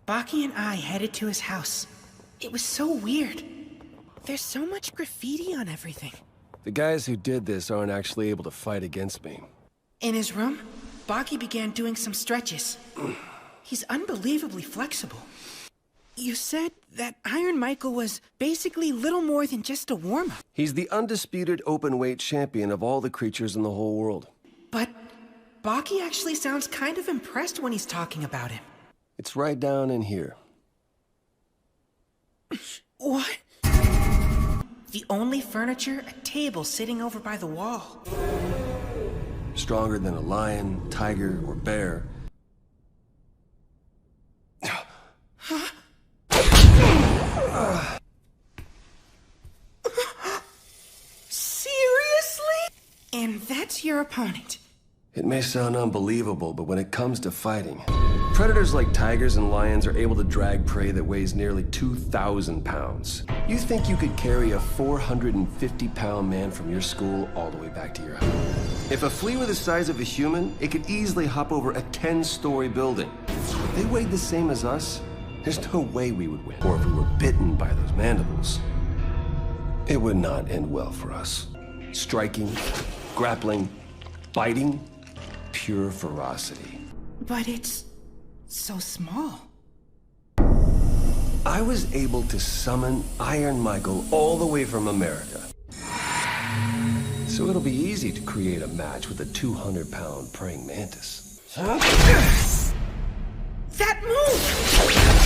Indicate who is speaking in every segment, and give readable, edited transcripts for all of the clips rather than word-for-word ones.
Speaker 1: Baki and I headed to his house. It was so weird. There's so much graffiti on everything.
Speaker 2: The guys who did this aren't actually able to fight against me.
Speaker 1: In his room, Baki began doing some stretches. He's unbelievably flexible. You said that Iron Michael was basically little more than just a warm-up.
Speaker 2: He's the undisputed open-weight champion of all the creatures in the whole world.
Speaker 1: But Baki actually sounds kind of impressed when he's talking about him.
Speaker 2: It's right down in here.
Speaker 1: What? The only furniture, a table sitting over by the wall.
Speaker 2: Stronger than a lion, tiger, or bear.
Speaker 1: Seriously? And that's your opponent?
Speaker 2: It may sound unbelievable, but when it comes to fighting, predators like tigers and lions are able to drag prey that weighs nearly 2,000 pounds. You think you could carry a 450-pound man from your school all the way back to your house? If a flea were the size of a human, it could easily hop over a 10-story building. If they weighed the same as us, there's no way we would win. Or if we were bitten by those mandibles, it would not end well for us. Striking, grappling, biting, pure ferocity.
Speaker 1: But it's so small.
Speaker 2: I was able to summon Iron Michael all the way from America. So it'll be easy to create a match with a 200-pound praying mantis.
Speaker 1: That move!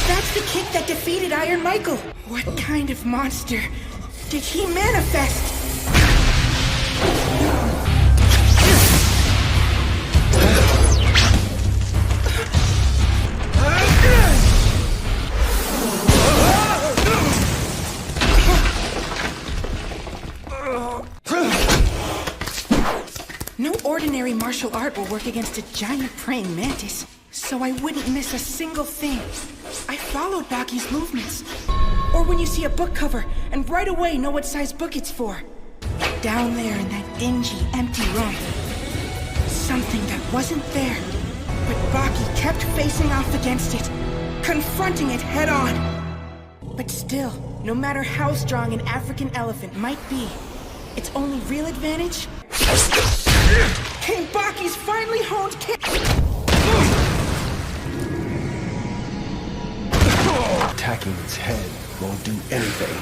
Speaker 1: That's the kick that defeated Iron Michael! What kind of monster did he manifest? No ordinary martial art will work against a giant praying mantis, so I wouldn't miss a single thing. I followed Baki's movements. Or when you see a book cover and right away know what size book it's for. Down there in that dingy, empty room. Something that wasn't there, but Baki kept facing off against it, confronting it head on. But still, no matter how strong an African elephant might be, its only real advantage came Baki's finely honed kick.
Speaker 2: Attacking its head won't do anything.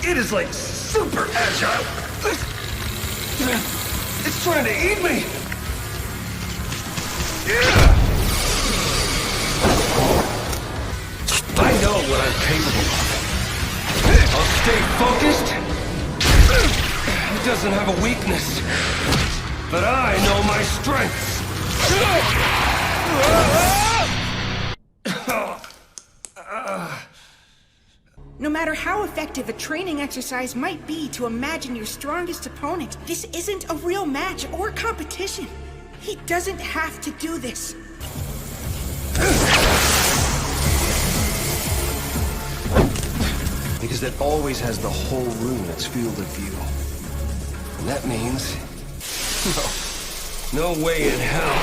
Speaker 2: It is like super agile. It's trying to eat me. I know what I'm capable of. I'll stay focused. It doesn't have a weakness, but I know my strengths.
Speaker 1: No matter how effective a training exercise might be to imagine your strongest opponent, this isn't a real match or competition. He doesn't have to do this.
Speaker 2: Because it always has the whole room in its field of view. And that means... no way in hell.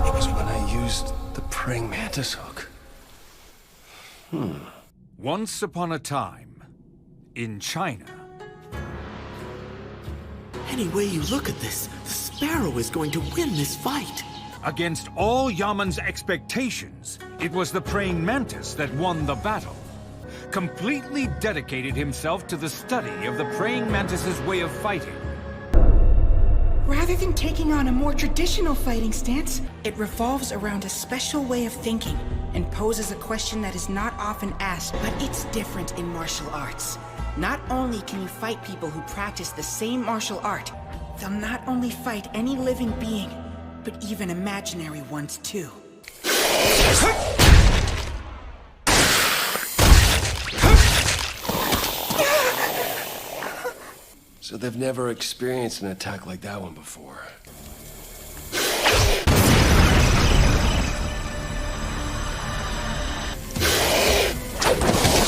Speaker 2: It was when I used the praying mantis hook.
Speaker 3: Once upon a time, in China.
Speaker 4: Any way you look at this, the Sparrow is going to win this fight.
Speaker 3: Against all Yaman's expectations, it was the praying mantis that won the battle. Completely dedicated himself to the study of the praying mantis's way of fighting.
Speaker 1: Rather than taking on a more traditional fighting stance, it revolves around a special way of thinking and poses a question that is not often asked, but it's different in martial arts. Not only can you fight people who practice the same martial art, they'll not only fight any living being, but even imaginary ones too.
Speaker 2: So they've never experienced an attack like that one before.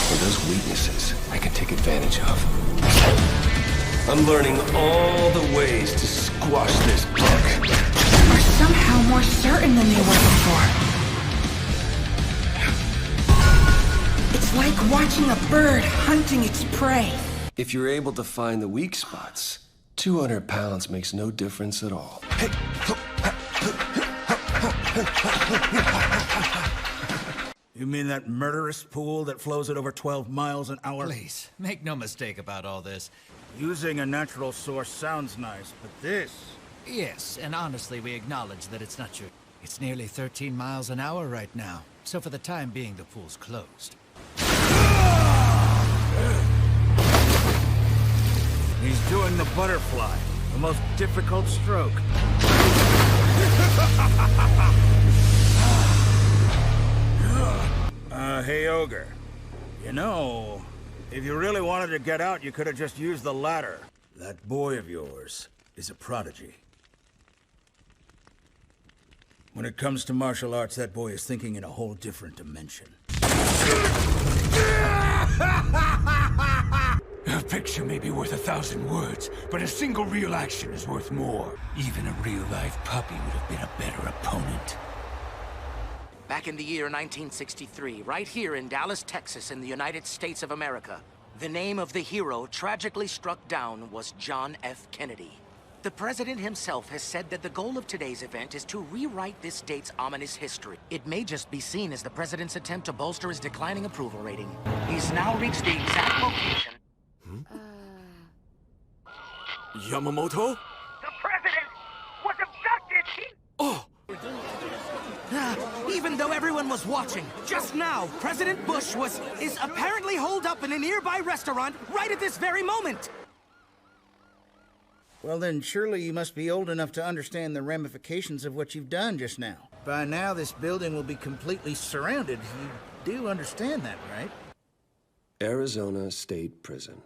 Speaker 2: For those weaknesses, I can take advantage of. I'm learning all the ways to squash this bug.
Speaker 1: Our more certain than they were before. It's like watching a bird hunting its prey.
Speaker 2: If you're able to find the weak spots, 200 pounds makes no difference at all.
Speaker 5: You mean that murderous pool that flows at over 12 miles an hour?
Speaker 6: Please, make no mistake about all this.
Speaker 5: Using a natural source sounds nice, but this...
Speaker 6: Yes, and honestly, we acknowledge that it's not true. It's nearly 13 miles an hour right now, so for the time being, the pool's closed.
Speaker 5: He's doing the butterfly, the most difficult stroke. Hey, Ogre. You know, if you really wanted to get out, you could have just used the ladder. That boy of yours is a prodigy. When it comes to martial arts, that boy is thinking in a whole different dimension.
Speaker 3: A picture may be worth 1,000 words, but a single real action is worth more. Even a real-life puppy would have been a better opponent.
Speaker 7: Back in the year 1963, right here in Dallas, Texas, in the United States of America, the name of the hero tragically struck down was John F. Kennedy. The president himself has said that the goal of today's event is to rewrite this date's ominous history. It may just be seen as the president's attempt to bolster his declining approval rating. He's now reached the exact location.
Speaker 4: Yamamoto?
Speaker 7: The president was abducted!
Speaker 4: Oh!
Speaker 8: Even though everyone was watching, just now, President Bush is apparently holed up in a nearby restaurant right at this very moment.
Speaker 5: Well then, surely you must be old enough to understand the ramifications of what you've done just now. By now, this building will be completely surrounded. You do understand that, right?
Speaker 2: Arizona State Prison.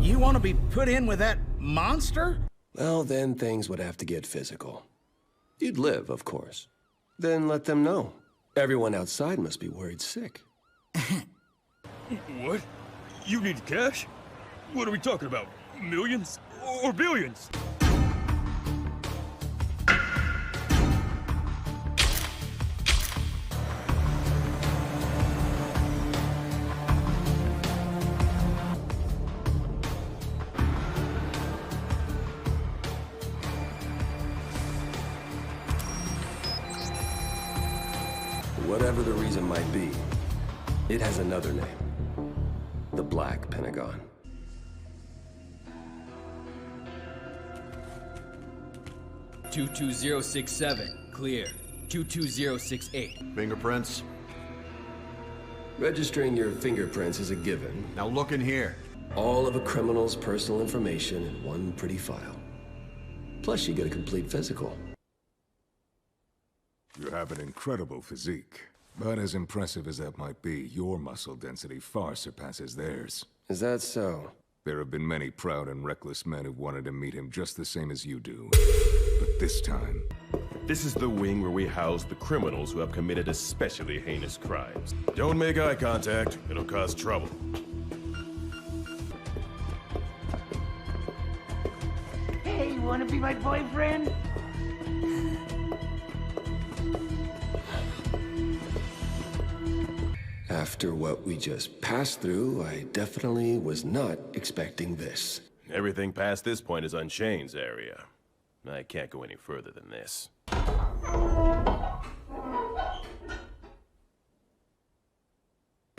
Speaker 5: You want to be put in with that monster?
Speaker 2: Well, then things would have to get physical. You'd live, of course. Then let them know. Everyone outside must be worried sick.
Speaker 9: What? You need cash? What are we talking about? Millions? Or billions?
Speaker 2: Whatever the reason might be, it has another name. The Black Pentagon.
Speaker 10: "22067, clear. 22068.
Speaker 11: Fingerprints?
Speaker 2: Registering your fingerprints is a given.
Speaker 11: Now look in here.
Speaker 2: All of a criminal's personal information in one pretty file. Plus you get a complete physical.
Speaker 12: You have an incredible physique. But as impressive as that might be, your muscle density far surpasses theirs.
Speaker 2: Is that so?
Speaker 12: There have been many proud and reckless men who've wanted to meet him just the same as you do. But this time...
Speaker 9: This is the wing where we house the criminals who have committed especially heinous crimes. Don't make eye contact. It'll cause trouble.
Speaker 1: Hey, you wanna be my boyfriend?
Speaker 2: After what we just passed through, I definitely was not expecting this.
Speaker 9: Everything past this point is Unshane's area. I can't go any further than this.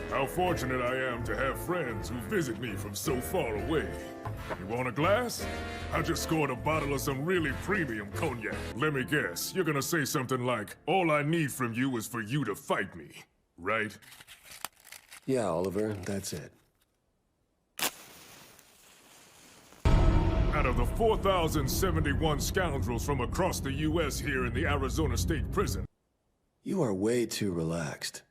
Speaker 12: How fortunate I am to have friends who visit me from so far away. You want a glass? I just scored a bottle of some really premium cognac. Let me guess, you're gonna say something like, all I need from you is for you to fight me, right?
Speaker 2: Yeah, Oliver, that's it.
Speaker 12: Out of the 4,071 scoundrels from across the U.S. here in the Arizona State Prison.
Speaker 2: You are way too relaxed.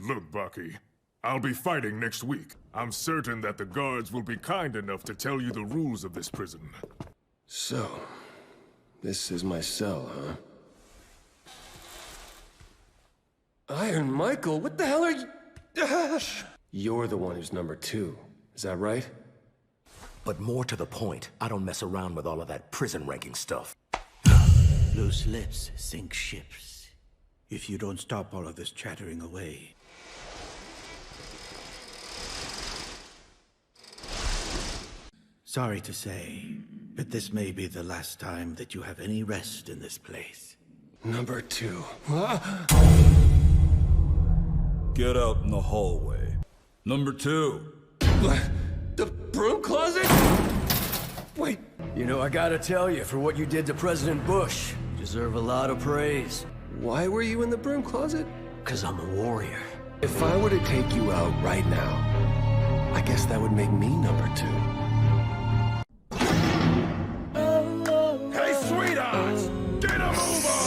Speaker 12: Look, Baki, I'll be fighting next week. I'm certain that the guards will be kind enough to tell you the rules of this prison.
Speaker 2: So, this is my cell, huh? Iron Michael, what the hell are you... You're the one who's number 2. Is that right?
Speaker 7: But more to the point, I don't mess around with all of that prison ranking stuff.
Speaker 5: Loose lips sink ships. If you don't stop all of this chattering away. Sorry to say, but this may be the last time that you have any rest in this place.
Speaker 2: Number 2.
Speaker 11: Get out in the hallway. Number 2.
Speaker 2: The broom closet? Wait.
Speaker 10: You know, I gotta tell you, for what you did to President Bush, you deserve a lot of praise.
Speaker 2: Why were you in the broom closet?
Speaker 10: 'Cause I'm a warrior.
Speaker 2: If I were to take you out right now, I guess that would make me number 2.
Speaker 12: Hey, sweethearts! Get a move on!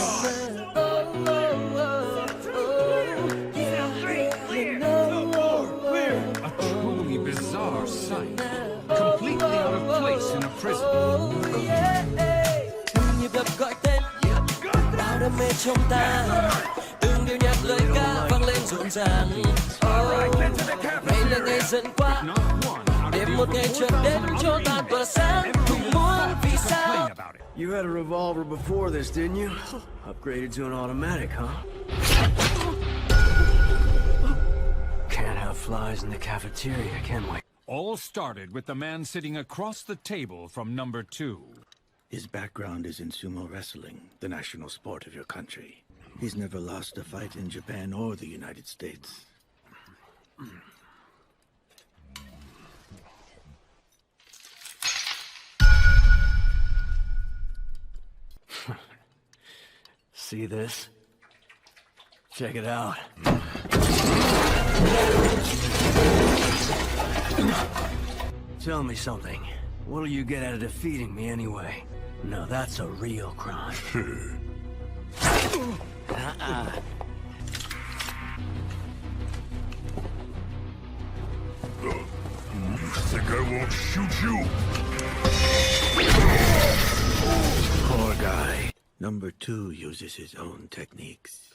Speaker 3: A truly bizarre sight. Completely out of place in a prison.
Speaker 13: Nhịp đập gọi tên, bao đam mê trong ta. Từng điệu nhạc lời ca vang lên rộn ràng. Ngày là ngày dần qua, đêm một ngày chợt đến cho ta tỏa sáng. Cùng muốn vì sao?
Speaker 10: You had a revolver before this, didn't you? Upgraded to an automatic, huh? Can't have flies in the cafeteria, can we?
Speaker 3: All started with the man sitting across the table from number 2.
Speaker 5: His background is in sumo wrestling, the national sport of your country. He's never lost a fight in Japan or the United States.
Speaker 10: See this? Check it out. Tell me something. What'll you get out of defeating me anyway? Now that's a real crime.
Speaker 12: You think I won't shoot you?
Speaker 5: Poor guy. Number 2 uses his own techniques.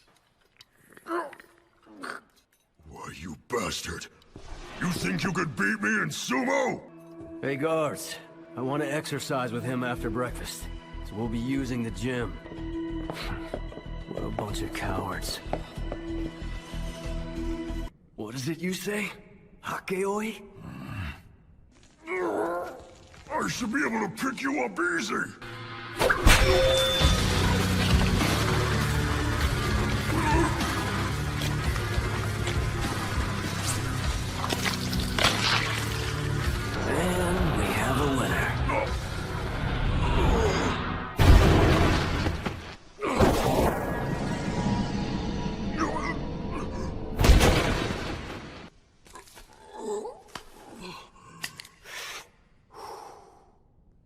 Speaker 12: Why, you bastard! You think you could beat me in sumo?
Speaker 10: Hey guards, I want to exercise with him after breakfast, so we'll be using the gym. What a bunch of cowards. What is it you say? Hakeoi?
Speaker 12: I should be able to pick you up easy.
Speaker 10: And we have a winner.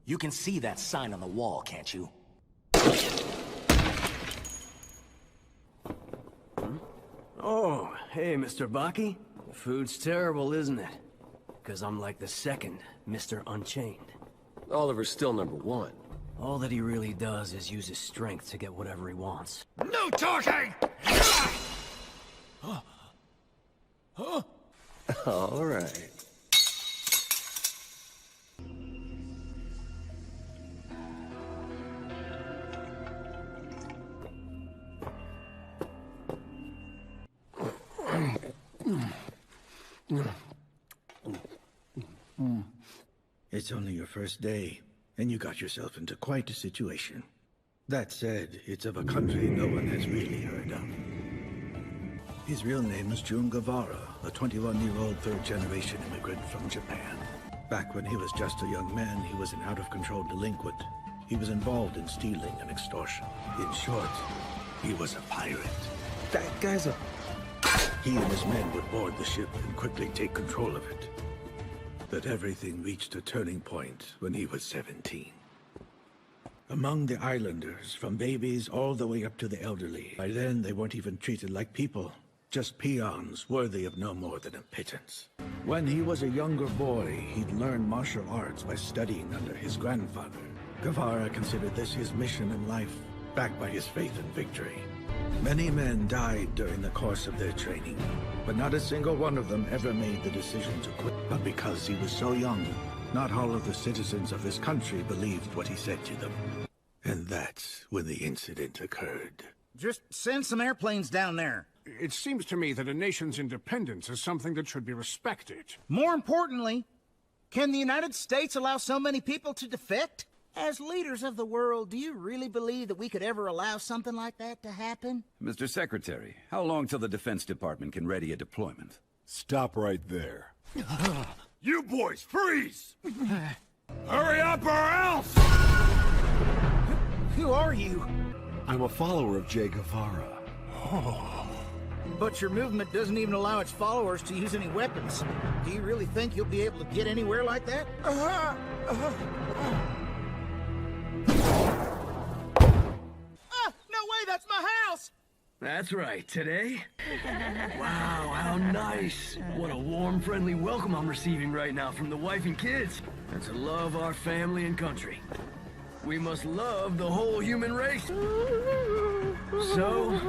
Speaker 7: You can see that sign on the wall, can't you?
Speaker 10: Oh, hey, Mr. Baki. The food's terrible, isn't it? Because I'm like the second Mr. Unchained.
Speaker 2: Oliver's still number 1.
Speaker 10: All that he really does is use his strength to get whatever he wants.
Speaker 3: No talking!
Speaker 2: All right.
Speaker 5: It's only your first day, and you got yourself into quite a situation. That said, it's of a country no one has really heard of. His real name is Jun Guevara, a 21-year-old third-generation immigrant from Japan. Back when he was just a young man, he was an out-of-control delinquent. He was involved in stealing and extortion. In short, he was a pirate. That guy's a... He and his men would board the ship and quickly take control of it. But everything reached a turning point when he was 17. Among the islanders, from babies all the way up to the elderly, by then they weren't even treated like people, just peons worthy of no more than a pittance. When he was a younger boy, he'd learned martial arts by studying under his grandfather. Guevara considered this his mission in life, backed by his faith in victory. Many men died during the course of their training, but not a single one of them ever made the decision to quit. But because he was so young, not all of the citizens of this country believed what he said to them. And that's when the incident occurred.
Speaker 14: Just send some airplanes down there.
Speaker 15: It seems to me that a nation's independence is something that should be respected.
Speaker 14: More importantly, can the United States allow so many people to defect? As leaders of the world, do you really believe that we could ever allow something like that to happen?
Speaker 16: Mr. Secretary, how long till the Defense Department can ready a deployment?
Speaker 11: Stop right there.
Speaker 15: You boys, freeze! Hurry up or else!
Speaker 14: Who are you?
Speaker 11: I'm a follower of Jun Guevara.
Speaker 14: But your movement doesn't even allow its followers to use any weapons. Do you really think you'll be able to get anywhere like that? No way, that's my house!
Speaker 10: That's right, today? Wow, how nice. What a warm, friendly welcome I'm receiving right now from the wife and kids. And to love our family and country. We must love the whole human race. So,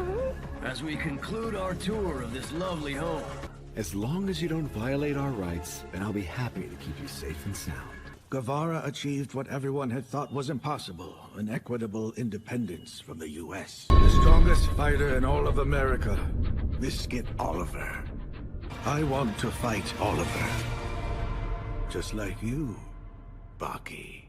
Speaker 10: as we conclude our tour of this lovely home.
Speaker 11: As long as you don't violate our rights, then I'll be happy to keep you safe and sound.
Speaker 5: Guevara achieved what everyone had thought was impossible, an equitable independence from the U.S. The strongest fighter in all of America, Biscuit Oliver. I want to fight Oliver. Just like you, Baki.